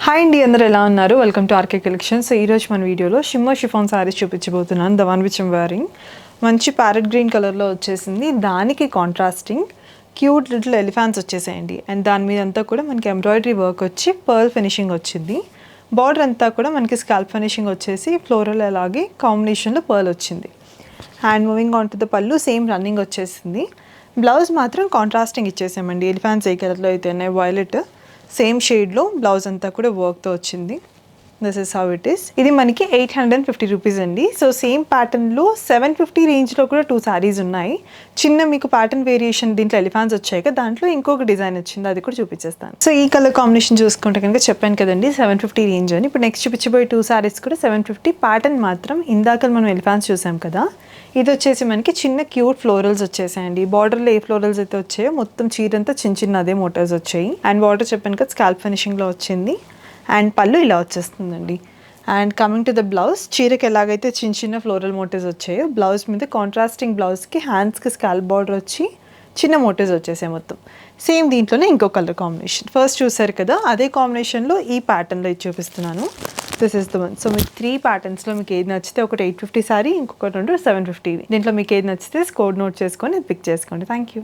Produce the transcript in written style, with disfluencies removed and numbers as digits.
Hi అండి, అందరూ ఎలా ఉన్నారు? Welcome to RK collections. ఈరోజు మన వీడియోలో షిమ్మర్ షిఫాన్ శారీస్ చూపించబోతున్నాను. The one which I'm wearing మంచి ప్యారెట్ గ్రీన్ కలర్లో వచ్చేసింది. దానికి కాంట్రాస్టింగ్ క్యూట్ లిటిల్ ఎలిఫెంట్స్ వచ్చేసాయండి. అండ్ దాని మీద అంతా కూడా మనకి ఎంబ్రాయిడరీ వర్క్ వచ్చి పర్ల్ ఫినిషింగ్ వచ్చింది. బార్డర్ అంతా కూడా మనకి స్కాల్ప్ ఫినిషింగ్ వచ్చేసి ఫ్లోరల్ అలాగే కాంబినేషన్లో పర్ల్ వచ్చింది. Hand moving on to the పళ్ళు సేమ్ రన్నింగ్ వచ్చేసింది. బ్లౌజ్ మాత్రం కాంట్రాస్టింగ్ ఇచ్చేసామండి. ఎలిఫెంట్స్ ఏ కలర్లో అయితే ఉన్నాయి, వైలెట్ సేమ్ షేడ్లో బ్లౌజ్ అంతా కూడా వర్క్తో వచ్చింది. This is how it is. ఇది మనకి 850 రూపీస్ అండి. సో సేమ్ ప్యాటర్న్లో 750 రేంజ్లో కూడా 2 శారీస్ ఉన్నాయి. చిన్న మీకు ప్యాటర్న్ వేరియేషన్ దీంట్లో ఎలిఫాన్స్ వచ్చాయి కదా, దాంట్లో ఇంకొక డిజైన్ వచ్చింది, అది కూడా చూపించేస్తాను. సో ఈ కలర్ కాంబినేషన్ చూసుకుంటే కనుక చెప్పాను కదండి 750 రేంజ్ అని. ఇప్పుడు నెక్స్ట్ చూపించబోయే 2 శారీస్ కూడా 750. ప్యాటర్న్ మాత్రం ఇందాక మనం ఎలిఫాన్స్ చూసాం కదా, ఇది వచ్చేసి మనకి చిన్న క్యూట్ ఫ్లోరల్స్ వచ్చేసాయండి. బార్డర్లో ఏ ఫ్లోరల్స్ అయితే వచ్చాయో మొత్తం చీరంతా చిన్న చిన్న అదే మోటివ్స్ వచ్చాయి. అండ్ బార్డర్ చెప్పాను కదా స్కాల్ప్ ఫినిషింగ్లో వచ్చింది. అండ్ పళ్ళు ఇలా వచ్చేస్తుందండి. And coming to the blouse, చీరకి ఎలాగైతే చిన్న చిన్న ఫ్లోరల్ మోటివ్స్ వచ్చాయో బ్లౌజ్ మీద కాంట్రాస్టింగ్ బ్లౌజ్కి హ్యాండ్స్కి స్కాల్ప్ బార్డర్ వచ్చి చిన్న మోటివ్స్ వచ్చేసాయి మొత్తం. సేమ్ దీంట్లోనే ఇంకో కలర్ కాంబినేషన్ ఫస్ట్ చూసారు కదా, అదే కాంబినేషన్లో ఈ ప్యాటర్న్లో ఇది చూపిస్తున్నాను. This is the one. So మీకు 3 ప్యాటర్న్స్లో మీకు ఏది నచ్చితే ఒకటి 850 సారీ, ఇంకొకటి 750. దీంట్లో మీకు ఏది నచ్చితే కోడ్ నోట్ చేసుకొని పిక్ చేసుకోండి. Thank you.